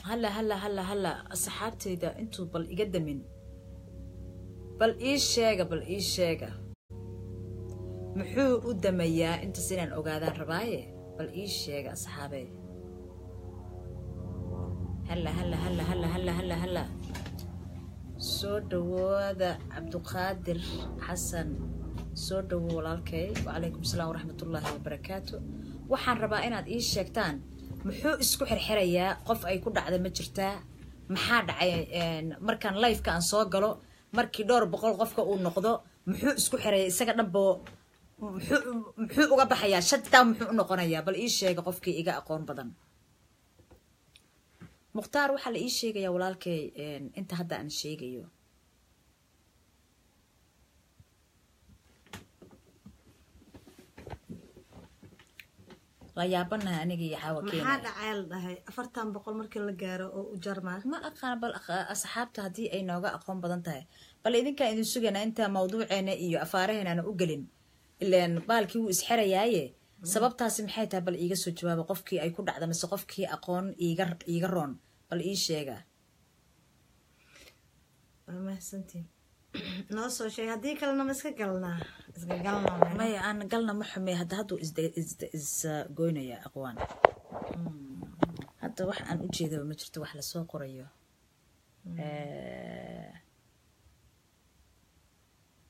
هلا أصحابتي إذا أنتوا بل يقدمين بل إيش شيء محو قداميا أنت سنين أوقاذان رباية بل إيش شيء أصحابي هلا سودو هذا عبد القادر حسن سودو والالكي وعليكم السلام ورحمة الله وبركاته وحن ربا إناد إيش شيكتان محو اسكو حرحريا قف أي كود عدا مجرتا محاد مركان لايف كان صاقلو مركي دور بقول قفك أو نقضو محو اسكو حريا ساقا نبو محو وقبحيا شدتا محو نقونيا بل إيش شيك قفكي إيقا أقون بدن مختار وحال إيش شيك يا ولالكي انت هدا عن الشيك يو غيابنا أنيجي حاوكينا. ما هذا عيل ده أفرتان بقول مركل الجارة وجرمه. ما أقان بل أصحابته هذه أي نوع أقوم بدنتها. بل إذا كان إذا سجنا أنت موضوع أنا إيو أفارهنا أنا أقولين. إلا أن بالكي وإسحر ياي. سببتها سمحتها بل إيجا سجوا بقفكي أي كود عدم سقفكي أقون إيجرون. بل إيش شيء. ما سنتي. ناصو شيء هديك لنا مسك قلنا ما أنا قلنا محمي هذا is going يا أخوان هذا واحد أنا أجي ذا مجرد واحد لسوق قرية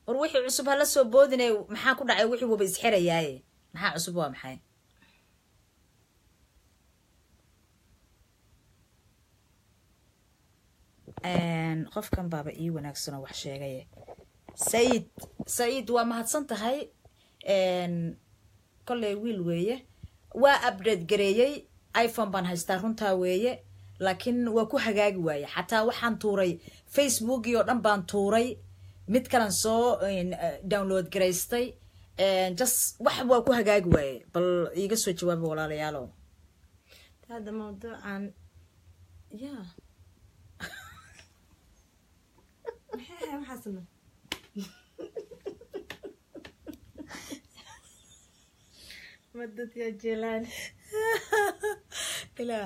وروحي عصبها لسه بودني محا كنا عيوحي وبيسحر ياي محا عصبها محاي قف كان بابا إيه وناكسنا وحشة جاية سعيد وما هتصنت هاي كل ويل ويه وأبرد جريء آيفون بان هستارون تاويه لكن وكو حاجة ويه حتى وحن طوري فيسبوك يودن بان طوري متكلم صو داونلود جريستي جس واحد وكو حاجة ويه بل يجسوا جواب ولا ليالو هذا موضوع عن يا حسنا مدت يا جيلان لا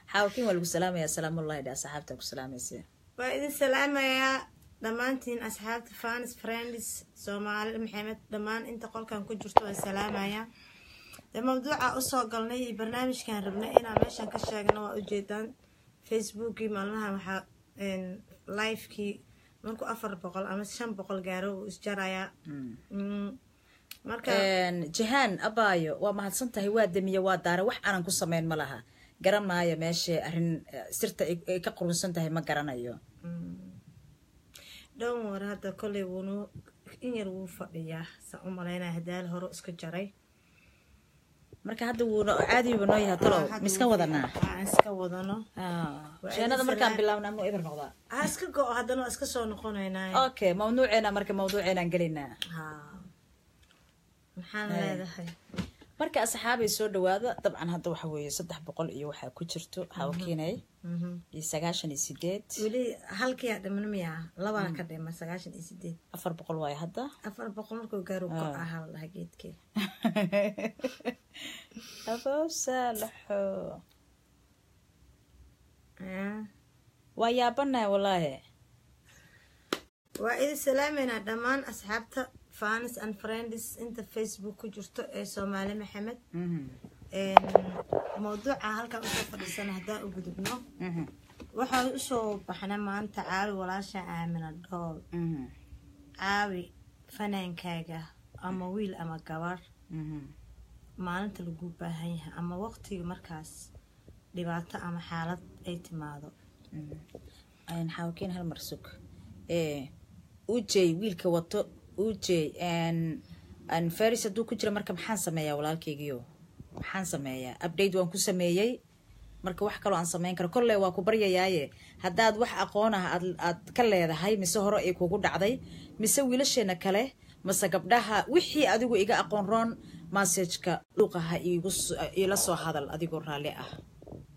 حاوكين والو سلام يا سلام الله يا صاحبتك سلام يا سي وإذا سلام يا دمانتين أصحاب فانس فريندز سومال محمد دمان انت قول كان كجرتوا السلام يا ده موضوع أصوغ قلني برنامج كان ربنا إنا ماشان كشاقنا وأجيدان فيسبوكي مالناها محا لايفكي مركو 400 أما 500 gaaro isjaraya marka jihan abayo waa mahadsantahay waa damiye waa daara wax aan ku sameyn ma laha garanaayo meesha arin sirta ay ka qurunsan tahay ma garanayo doon war hada kulay wunu in yar wuu fadhiyaa sa u maleynaa hadaal hore iska jaray marka hadda wuu caadi u noo yahay talo miska wadana sheenada markaan bilaawna ma ibir noqda iska go hadana iska soo noqonaynaa okay mawduuceena marka mawduuceena galinaa maxaan leedahay marka asxaabay soo dhawaada dabcan hadda waxa weeye 300 iyo waxa ku jirto hawkeenay iyo 98 wili halkii dhaman miya labana ka dhima 98 400 way hadda 400 markuu gaaro ko ahal hageedkii abo salaxo ويابنا والله وإذا سلامنا دمان أصحابته فانس and friends انت فيسبوك جرتو سومالي محمد موضوع هالكا أصفر السنة هدا وقدبنا وحاو إشو بحنا ما أنت عاوي ولا شيء من الدول عاوي فنان كاجا أما ويل أما قوار ما أنت لقوب بهايها أما وقتي مركز dhibaato ama xaalad ay timaado aan xawkeen hal marsuk ujay wiilka wato ujay aan faris haduu ku jira marka maxaan sameeyaa walaalkaygiyo maxaan sameeyaa update waan ku sameeyay marka wax kale aan sameyn karo kolley waa ku baryayaaye hadaad wax aqoon ah aad ka leedahay mise hore ay kugu dhacday mise wiilasheena kale mise gabdhaha wixii adigu iga aqoon roon message-ka luqaha ila soo hadal adigoo raali ah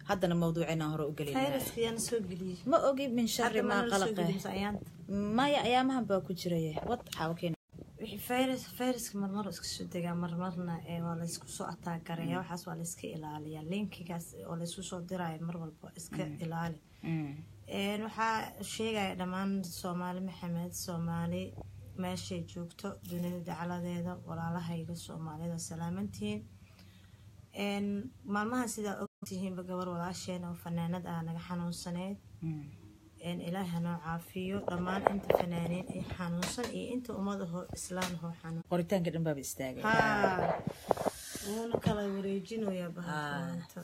هذا موضوعنا هو قليل. فيروس كيان سوقلي. ما أجيب من شر ما قلقه. ما يا أيامها بكجريه. وضحها وكين. wixii fayraska marmar iska soo degaa marmarna waa la isku soo ataagaraya waxaas waa la iska ilaaliyaa linkigaas oo la isku soo diraayo mar walba iska ilaali waxaa sheegaya dhammaan Soomaali Maxamed Soomaali meeshay joogto dunida dacaladeeda walaalahayga Soomaalida salaamantiin maalmaha sidaa ogtihiin gabar walaasheena oo fanaanad ah naga xanuunsaneed ilaahay noo caafiyo dhammaan inta fanaaniin ay xanuunsan iyo inta ummadaho islaan hoo xanuun qoritaanka dhan baa istaagay wuuna kala wareejinaya bahalka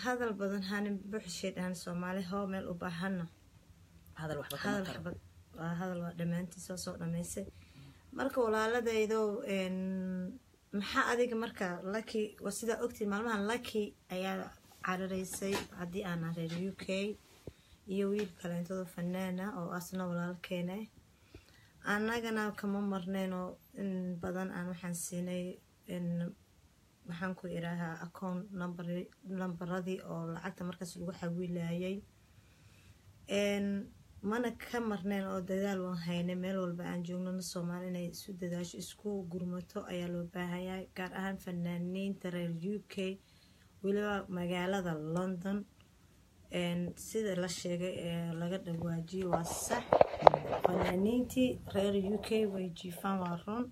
hadal badan hanin buuxsheed aan Soomaali hoo meel u baahana hadal waxba kama taro hadal waa dhamaantiisa soo dhameysay marka walaaladaydo maxaa adiga marka Lucky waa sida ogtii maalmahan Lucky ayaa carareysay haddii aan reer UK iyo wiil kale intooda fanaana oo asna walaalkeena annagana kama marnayno in badan aan waxaan siinay maxaan ku iraahaa account numberadii oo lacagta markaas lagu xawilayay mana ka marnayn oo dadaal waan haynay meel walba aan joogno Soomaali inay isu dadaasho isku gurmato ayaa loo baahanyahay gaar ahaan fanaaniinta reer UK weliba magaalada London sida la sheegay laga dhawaajiyo waa sax fanaaniintii reer UK way jiifaan waa run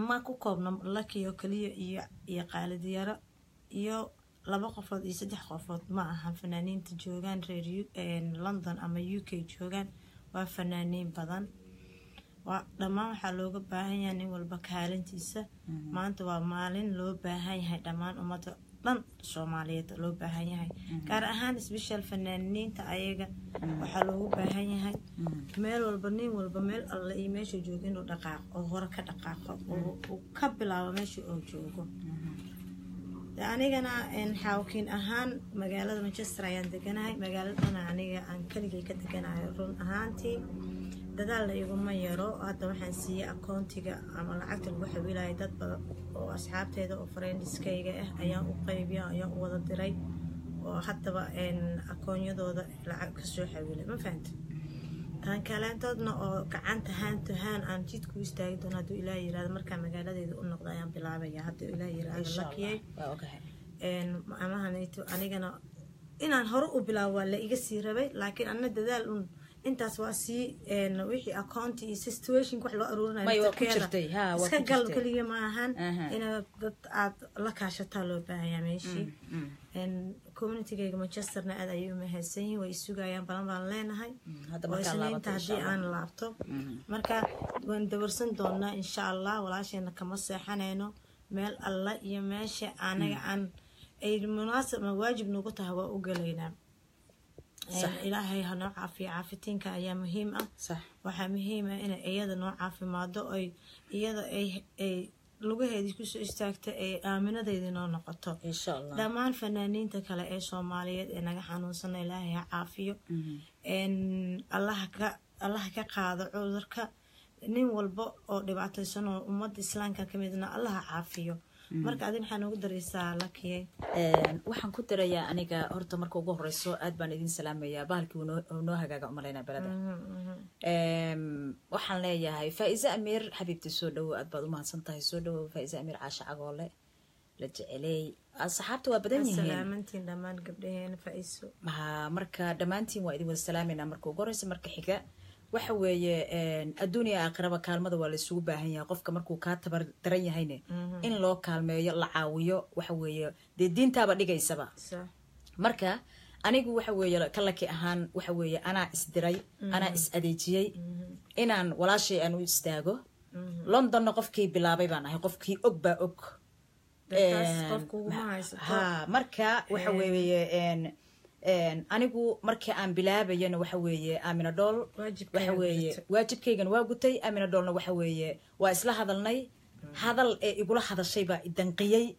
ma ku koobna Lucky oo kaliya iyo qaalidiyaro iyo 2 qofood iyo 3 qofood ma aha fanaaniinta joogan reer London ama UK joogan waa fanaaniin badan waa dhammaan waxaa looga baahan yahay nin walba kaalintiisa maanta waa maalin loo baahan yahay dhammaan ummadda dhan Soomaaliyeed loo baahan yahay gaar ahaan special fanaaniinta ayaga waxaa loogu baahan yahay meel walba nin walba meel alla iyo meesha joogo inuu dhaqaaqo oo hore ka dhaqaaqo oo ka bilaabo meesha uu joogo anigana xawkiin ahaan magaalada Manchester ayaan deganahay magaaladana aniga aan kaligay ka deganahay run ahaantii dadaal iguma yaro hadda waxaan siiyay akoontiga ama lacagta lagu xawilayo dad badan oo asxaabteeda oo friendskayga ah ayaan u qaybiyaa ayaan u wada diray oo haddaba akoonyadooda lacag ka soo xawilay ma fahanta tan kaleentodna oo gacanta hand to hand aan jidku istaagi doono hadduu Ilaahay yiraahdo markaa magaaladeeda u noqdo ayaan bilaabaya hadduu Ilaahay yiraahdo Lucky amahanayto anigana inaan hore u bilaabo waa la iga sii rabay laakiin anna dadaal intaas waa si wixii account iyo situation wax loo aruurinayo iska gal kaliya ma ahan ina dad aad la kaashataa loo baahanyaa meeshii communitygayga Manchesterna aad ayay u mahadsan yihiin way sugayaan balan baan leenahay haddii aan laabto marka waan dawarsan doonaa insha Allah walaasheena kama seexanayno meel alla iyo meesha anaga aan ay munaasab waajib nagu tahay waa u galaynaa ilaahay ha noo caafiyo caafitinka ayaa muhiim ah waxaa muhiim ah in iyada noo caafimaado ay iyada ay lugaheedii ku soo istaagto ay aaminadeedii noo noqoto insha Allah dhammaan fanaaniinta kale ee Soomaaliyeed ee naga xanuunsan ilaahay ha caafiyo Allah ka qaado cudurka nin walba oo dhibaataysan oo ummadda islaamka kamidna Allah ha caafiyo marka adin waxaan ugu dareysaa Lucky waxaan ku darayaa aniga horta marka ugu horeyso aad baan idin salaamayaa bahalkii noo hagaaga umaleynaa balada waxaan leeyahay Faiza Amir xabiibti soo dhawo aad baad u mahadsan tahay soo dhawo Faiza Amir caasha cagoole la jecelay asxaabta waa badan yihiin salaamantiin dhammaan gabdhaheena Faiso marka dhamaantiin waa idin wada salaameynaa marka ugu horeyso marka xiga waxa weeye adduuniya aakhiraba kaalmada waa la isugu baahan yahay qofka markuu ka tabar daran yahayne in loo kaalmeeyo la caawiyo waxa weeye diintaaba dhigaysaba marka anigu waxa weeye Lucky ahaan waxa weeye anaa isdiray anaa is adeejiyay inaan walaashay aan u istaago Londonna qofkii bilaabay baan ahay qofkii og baa og marka waxa weeye anigu markii aan bilaabayna waxa weeye Amina Dool waxa weeye waajibkaygan waa gutay Amina Doolna waxa weeye waa isla hadalnay hadal ee igula hadashay baa idanqiyay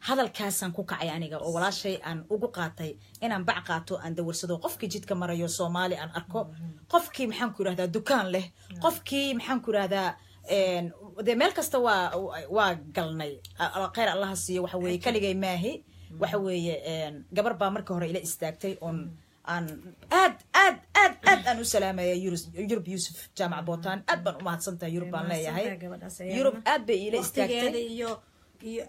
hadalkaasaan ku kacay aniga oo walaashay aan ugu qaatay inaan bac qaato aan dawarsado qofkii jidka marayo Soomaali aan arko qofkii maxaan ku yiraahdaa dukaan leh qofkii maxaan ku yiraahdaa de meel kasta waa galnay khayr Allah siiyo waxa weeye kaligay maahi waxa weeye gabar baa markii hore ila istaagtay on aan aad aad aan u salaamaya Yurub Yusuf jaamac bootaan aad baan u mahadsantahay Yurub baan leeyahay Yurub aad bay ila istaagtay iyo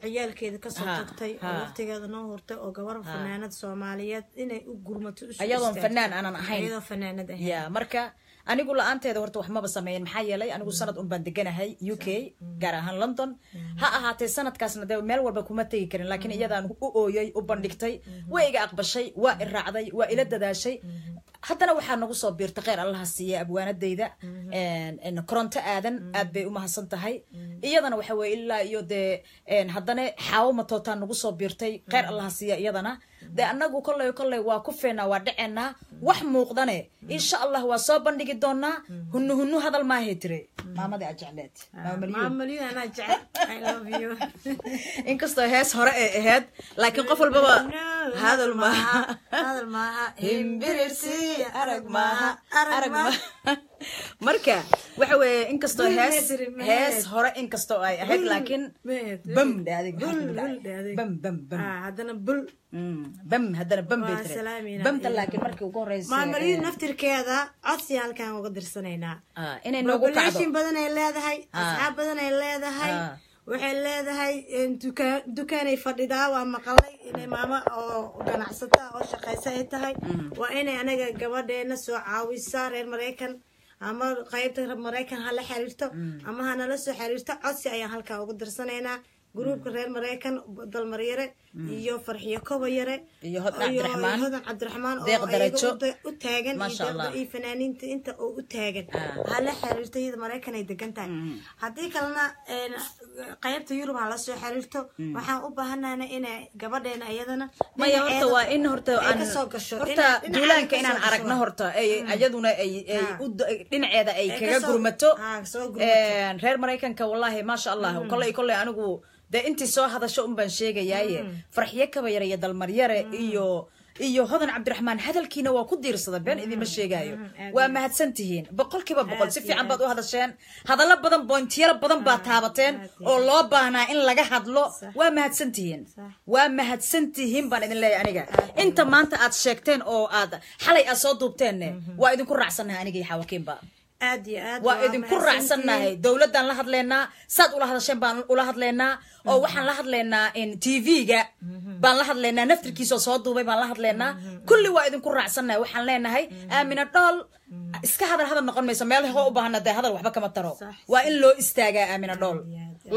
ciyaalkeeda ka soo tagtay waqtigeeda noo hurtay oo gabar fanaanad Soomaaliyeed inay u gurmato ayadoo fanaan aanan ahayn ayadoo fanaanad ah ya marka anigu la'aanteeda horta wax maba sameeyeen maxaa yeelay anigu sanad un baan deganahay UK gaar ahaan London ha ahaatee sanadkaasna de meel walba kuma tagi karin laakiin iyadaan u ooyay u bandhigtay way iga aqbashay waa iraacday waa ila dadaashay haddana waxaa nagu soo biirtay khayr allaha siiya abwaanadayda koronto aadan aad bay u mahadsan tahay iyadana waxa weeye ilaa iyo dee haddana xaawo matootaan nagu soo biirtay khayr allaha siiya iyadana dee annagu kolley waa ku feenaa waa dhaceenaa wax muuqdane insha allah waa soo bandhigi doonaa hunu hadal maahay tire maamadii aad jecleed maamulyo anaa jecel I love you inkastoo hees hore ay ahayd laakiin qof walbaba hadal maaha himbirsi arag maaha marka waxa weeye inkastoo hees hore inkastoo ay ahayd laakiin bam dhaadig haddana bul bam haddana bam bay tiri bamta laakiin markii ugu horeysay maamulyo naftirkeeda codsi halkaan uga dirsanaynaa inay noogu kacdo badan ay leedahay asxaab badan ay leedahay waxay leedahay dukaanay fadhidaa waa maqalay inay maamo oo ganacsata oo shaqaysa ay tahay waa inay anaga gabadheena soo caawisaa reer Mareykan ama qaybta Mareykan hala xiriirto ama hanala soo xiriirto codsi ayaan halkaan uga dirsanaynaa جروب كرير مريكان بدل مريرة يو فرحية كوبا يرة يو هذا عبد الرحمن ديق درجة وتاجن ما شاء الله إيه فنانين أنت وتاجن هلا حريرته إذا مريكان يدقن تاني هذيك لنا قيبت يوروب على سو حريرته وحن أبهنا أنا قبضنا أيضنا ما يهرتوا إن هرتوا أنا هرتا دولان كأن أنا عرقنا هرتا أي أجدنا أي إن عيدا أي كجرمتو غير مريكان كوالله ما شاء الله وكل أنا جو ده أنت سو هذا شو بن شيء جاي فرحية كبيرة يد المريرة iyo hodan cabdiraxmaan hadalkiina waa ku diirsaday been idin ma sheegayo waa mahadsantihiin boqolkiiba boqol si fiican baad u hadasheen hadallo badan pointiyada badan baad taabateen oo loo baahnaa in laga hadlo waa mahadsantihiin baan idin leeyahay aniga inta maanta aad sheegteen oo aad xalay aad soo duubteen waa idinku raacsanahay aniga iyo xawakiinba waa idinku raacsanahay dawladdan la hadleynaa saad ula hadasheen baan ula hadleynaa oo waxaan la hadleynaa in TV-ga baan la hadleynaa naftirkiisa soo duubay baan la hadleynaa kulli waa idinku raacsanahay waxaan leenahay aamina dhool iska hadal noqon mayso meel hoo u baahan hadal waxba kama taro waa in loo istaagaa aamina dhool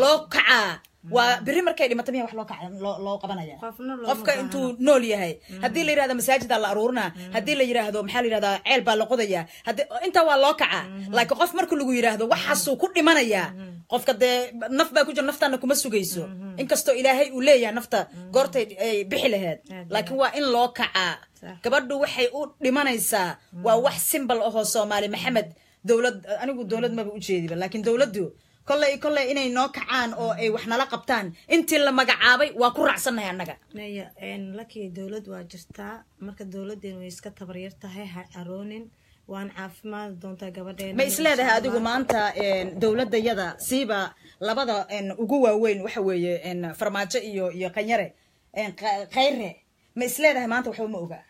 loo kacaa waa biri markay dhimato miya wax loo qabanaya qofka intuu nool yahay haddii la yiraahdo masaajida la aruurina haddii la yiraahdo maxaa la yiraahdaa ceel baa la qodaya inta waa loo kaca laakiin qof marka lagu yiraahdo waxaasuu ku dhimanaya qofka dee naf baa ku jira naftaana kuma sugayso inkastoo ilaahay uu leeyahay nafta goortay ay bixi lahayd laakiin waa in loo kacaa gabadhu waxay u dhimanaysaa waa wax simbal ahoo Soomaali Maxamed anigu dawlad maba u jeediba laakiin dawladdu kolley inay noo kacaan oo ay wax nala qabtaan intii la magacaabay waa ku raacsanahay annaga laakiin dawlad waa jirtaa marka dawladdeenu way iska tabaryar tahay ha aroonin waan caafimaad doontaa gabadheena ma isleedahay adigu maanta dawladayada siiba labada ugu waaweyn waxa weeye farmaajo iyo qanyare khayre ma isleedahay maanta waxba ma oga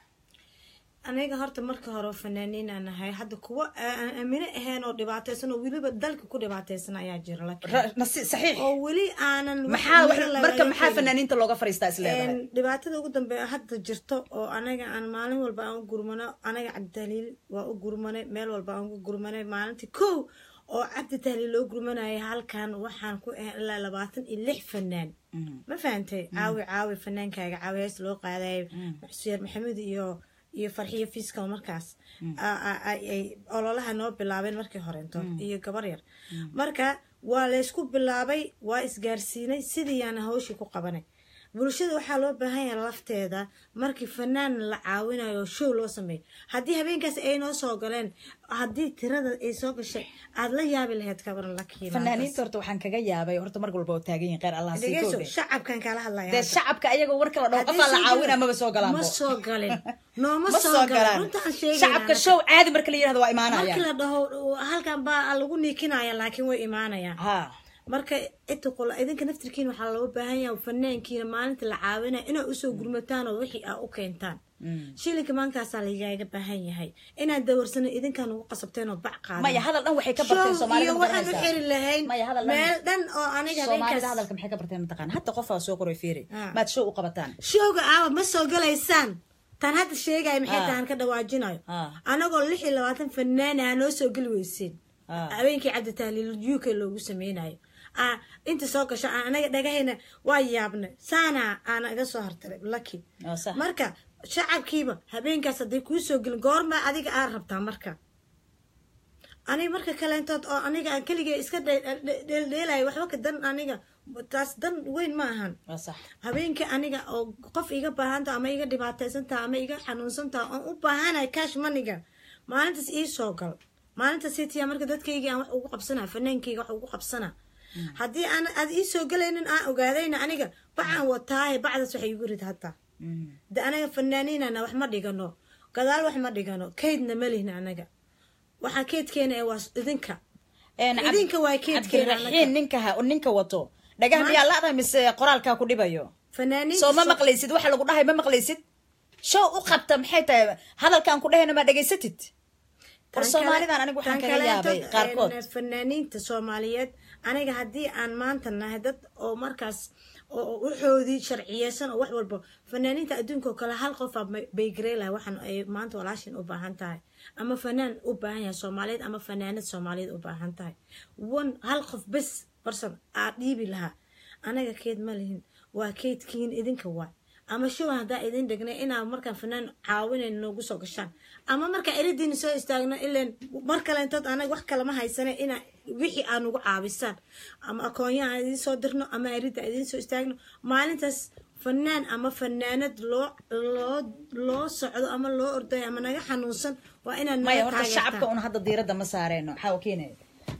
aniga horta marka hore fanaaniin aan ahay hadda kuwa aamina ahayn oo dhibaataysan oo weliba dalka ku dhibaataysan ayaa jira laakiin saxiix oo weli aanan maxaa fanaaniinta looga fariistaa isleedahay dhibaatada ugu dambeeya hadda jirto oo anaga aan maalin walba aan u gurmano anaga cabditahliil waa u gurmanay meel walba aan ugu gurmanay maalintii kow oo cabditahliil loo gurmanayay halkan waxaan ku ilaa 26 fanaan ma fahantay caawi fanaankaaga caawiyaas loo qaadayo Xuseen Maxamed iyo farxiyo fiiska markaas ay ololaha noo bilaabeen markii horeento iyo gabar yar marka waa la isku bilaabay waa isgaarsiinay sidii aan hawshii ku qabanay bulshada waxaa loo baahan yahay lafteeda markii fanaan la caawinayo show loo sameeyo haddii habeenkaas ay noo soo galeen haddii tirada ay soo gashay aad la yaabi lahayd kabaran lakiin fanaaniinta horta waxaan kaga yaabay horta mar walba oo taagan yihiin qeyr Allah sii koobe shacabkan kala hadlaya de shacabka ayaga warka la dhaw qof la caawina ma soo galaan ma soo galin nooma soo galaan runtaan sheegay shacabka show caadi marka la yiraahdo waa imaanaya marka la dhaho halkan baa lagu niikinaya laakiin way imaanayaan marka itqul idinka naftirkiin waxa loo baahan yahay fanaankiina maalinta la caawinaa inay u soo gurmataan oo wixii ay u keentaan shilinka maankaasaa lagaaga baahan yahay inaad dawarsano idinkaan ugu qasabteen oo bac qaada maya hadal dhan waxay ka barteen Soomaalida iyo waxaan u xiri lahayn meel dhan oo aniga Soomaalida hadalka maxay ka barteen mataqaan hadda qof aa soo qoray fiiri maad show u qabataan showga aawa ma soo galaysaan tan hadda sheegay maxay tahan ka dhawaajinayo anagoo 26 fanaan ah noo soo gali weyseen haweenkii cabdi tahliil UK loogu sameeyay inta soo gasho anaga dhagahayna waa yaabna saana aan iga soo hartay lucky marka shacabkiiba habeenkaas haday ku soo galin goorma adiga aad rabtaa marka aniga marka kale intood oo aniga aan kaliya iska dheelay waxba ka dan aniga taas dan weyn ma ahan habeenka aniga oo qof iga baahanta ama iga dhibaataysanta ama iga xanuunsanta oo u baahanay cash money-ga maalintaas ii soo gal maalintaas tiya marka dadkayga aan wax ugu qabsanaa fanaankayga wax ugu qabsanaa haddii aan aad ii soo galaynin aan ogaadayna aniga bacaan wataaye bacdaas waxay igu rid hataa de anaga fanaaniinana wax ma dhigano gadaal wax ma dhigano kaydna ma lihna anaga waxaa keydkeena ee waa idinka waa keydkeena ninka wato dhagaha miyaa la mise qoraalkaa ku dhibayo fanaaniin soo ma maqlaysid waxa lagu dhahay ma maqlaysid show u qabta maxay tahay hadalkaan ku dhahayna ma dhageysatid war Soomaalidan aniga waxaan kaga yaabay qaarkood fanaaniinta Soomaaliyeed aniga haddii aan maanta nahay dad oo markaas oo wuxoodii sharciyeysan oo wax walba fanaaniinta adduunka kale hal qof bay gareelay waxaan ay maanta walaashin u baahan tahay ama fanaan u baahan yahay Soomaaliyeed ama fanaanad Soomaaliyeed u baahan tahay hal qof bas person aad dhiibi lahaa anaga keed ma lihin waa keedkiin idinka waa ama show hadaa idin dhignay inaa markaan fanaan caawinayno noogu soo gashaan ama marka eridiin soo istaagno ileen mar kale intood anaga wax kale ma haysanay ina wixii aan ugu caabisaan ama akoonyaha idin soo dirno ama erida idin soo istaagno maalintaas fanaan ama fanaanad loo socdo ama loo ordayo ama naga xanuunsan waa inaan maya horta shacabka un hadda diiradda ma saareyno waxaa keenay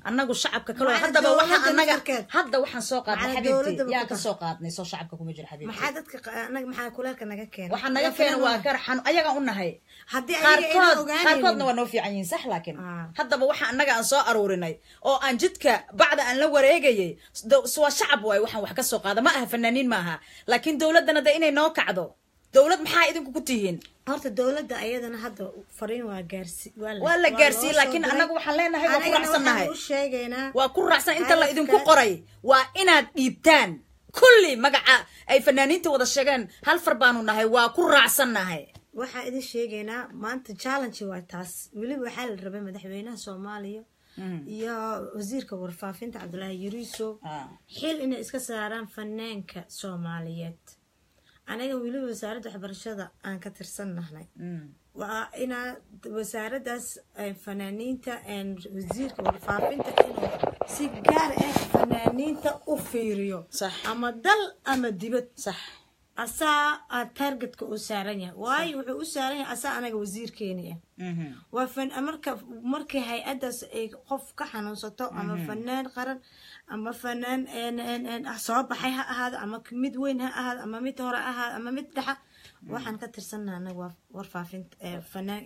annagu shacabka kale hadaba waxa annaga hadda waxaan soo qaadnay xabiibti yaa ka soo qaadnay soo shacabka kuma jiro xabiibti maxaa dadka annaga maxaa kuleelka naga keenay waxa naga keenay waa garxan ayaga u nahay hadii ayaga qaarkoodna waa noo fiican yihiin sax laakiin hadaba waxa annaga aan soo aruurinay oo aan jidka bacda aan la wareegayay waa shacab waay waxaan wax ka soo qaada ma aha fanaaniin ma aha laakiin dawladana da inay noo kacdo dawlad maxaa idinku ku tihiin horta dawladda ayadana hadda fariin waa la gaarsiiyay laakiin annagu waxaan leenahay waa ku raacsanahay waa ku raacsan inta la idinku qoray waa inaad dhiibtaan kulli magaca ay fanaaniinta wada sheegeen hal far baanu nahay waa ku raacsanahay waxaa idin sheegaynaa maanta challenge waa taas weliba waxaa la rabay madaxweynaha Soomaaliya iyo wasiirka warfaafinta Cabdullaahi Yariiso xil inay iska saaraan fanaanka Soomaaliyeed anaga weliba wasaaradda waxbarashada aan ka tirsannahay waa ina wasaaraddaas fanaaniinta wasiirka warfaafinta inuu si gaar ah fanaaniinta u fiiriyo ama dal ama dibad sax asaa targetka u saaran yahay waayo wuxuu u saaran yahay asaa anaga wasiirkeeni waa markii hay-addaas ay qof ka xanuunsato ama fanaan qaran ama fanaan soo baxay ha ahaado ama mid weyn ha ahaado ama mid hore ha ahaado ama mid dhexa waxaan ka tirsanaa anaga warfaafinta fanaan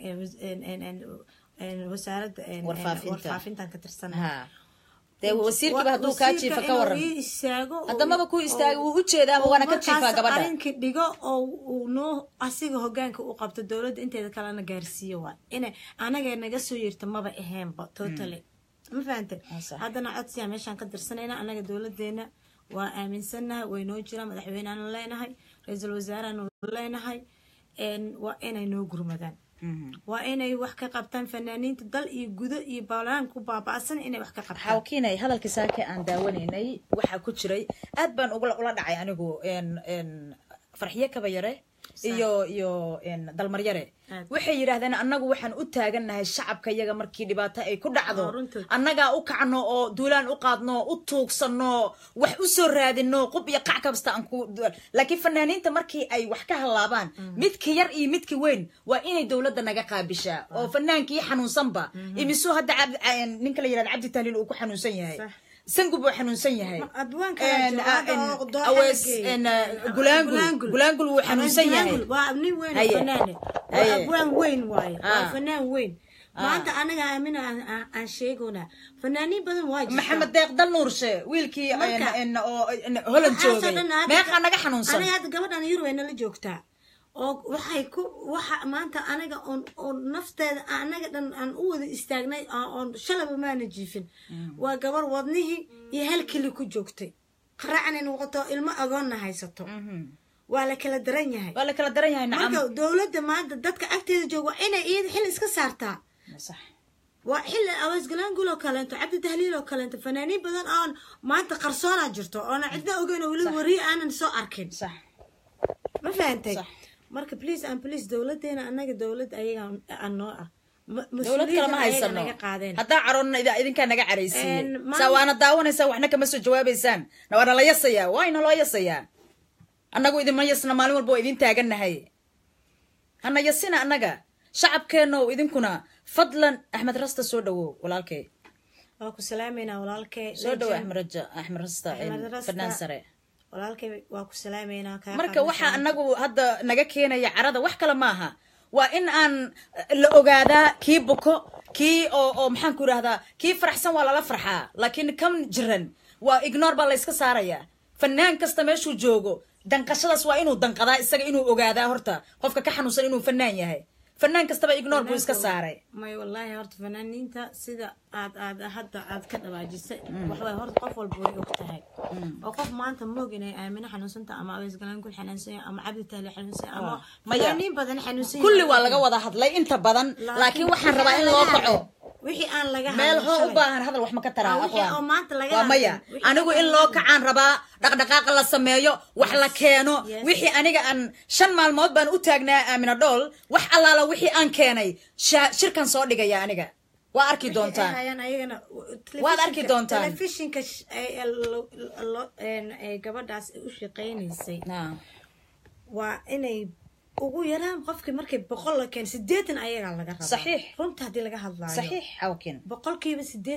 wasaaradda warfaafintaan ka tirsanaa de wasiirkiiba hadduu kaa jiifa ka waran haddamaba ku istaaga wuu u jeedaa ama waana ka jiifaa gabadha arrinka dhigo oo uu noo asiga hogaanka u qabto dawladda inteeda kalena gaarsiiyo waa inay anaga naga soo yeerto maba aheenba totally ma fahantay haddana codsiyaa meeshaan ka dirsanayna anaga dawladeena waa aaminsanahay way noo jiraan madaxweyneaan leenahay ra-iisul wasaaraan leenahay waa inay noo gurmadaan waa inay wax ka qabtaan fanaaniinta dal iyo gudo iyo baalaan ku baaba'san inay wax ka qabtaan xawkiinay hadalkii saake aan daawanaynay waxa ku jiray aad baan ula dhacay anigu farxiye kaba yare iyo dalmaryare waxay yiraahdeen annagu waxaan u taagannahay shacabka iyaga markii dhibaato ay ku dhacdo annagaa u kacno oo duulaan u qaadno u tuugsano wax u soo raadino qub iyo qac kabsta aan ku laakiin fanaaniinta markii ay wax ka halaabaan midka yar iyo midka weyn waa inay dawladda naga qaabishaa oo fanaankii xanuunsanba imisu hadda ninka la yiraahdo Cabdi Tahliil uu ku xanuunsan yahay سنجب وحنونسن يهاي أوس جولانجول وحنونسن يهاي وابني وين فنانة وابوان وين واي فنان وين ما أنت أنا عاملة عن شيء هنا فنانين بدن واجد محمد داق دل نورشة ويلكي إن هولن جوبي ما يخلنا حنونسن أنا هذا قبل أنا يروي أنا اللي جوكتا waxa maanta anaga on nafteeda anaga dhan aan u wada istaagnay on shalaba maana jiifin waa gabar wadnihii iyo hal kili ku joogtay qaraacan noqoto ilmo agoonna haysato waa la kala daran yahay marka dawladda maanta dadka agteeda jooga inay iyada xil iska saartaa صح waa xilli awaas galaan gulo kaleento cabdi tahliil oo kaleento fanaaniin badan aan maanta qarsoona jirto oo aan cidna ogeyn oo wali wari aanan soo arkin صح ma fahantay marka please dawladeena anaga dawlad ayaga anoo ah dawlad kale ma haysano haddaa caroonna idinkaa naga caraysiiyey saa waana daawanaysaa waxna kama soo jawaabaysaan waana la yasayaa waayna loo yasayaa annagu idinma yasna maalin walba waa idin taagannahay hana yasina annaga shacabkeeno idinkuna fadlan axmed rasta soo dhawow walaalkay waa ku salaameynaa walaalkay soo dhawow axmed rasta fadnaan sare walaalkay waa ku salaameynaa marka waxa anagu hadda naga keenaya carada wax kale maaha waa in aan la ogaadaa kii buko kii oo maxaan ku yiraahdaa kii faraxsan waa lala farxaa laakiin kam jiran waa ignore baa la iska saaraya fanaan kasta meeshuu joogo danqashadaas waa inuu danqadaa isaga inuu ogaadaa horta qofka ka xanuunsan inuu fanaan yahay fanaan kastaba ignore buu iska saaray may wallahi horta fanaaniinta sida hadda aad ka dhawaajisay waxay horta qof walba way og tahay oo qof maanta moog inay aamina xanuunsanta ama awees galaan kul xanuunsan ama cabdi taali xanuunsan ama fanaaniin badan xanuunsan kulli waa laga wada hadlay inta badan laakiin waxaan rabaa in loo kaco wixii aan laga meel hoo u baahan hadal wax ma ka taraa waa maya anigu in loo kacaan rabaa dhaqdhaqaaqa la sameeyo wax la keeno wixii aniga aan 5 maalmood baan u taagnaa aamina dhool wax allaala wixii aan keenay shirkan soo dhigaya aniga waa arki doontaan waad arki doontaan telefishinka gabadhaas u shaqeynaysay waa inay ugu yaraan qofkii markay 100 la keen 80 ayaga laga rabaa صحيح runta hadii laga hadlaayo صحيح awkin boqolkiiba 80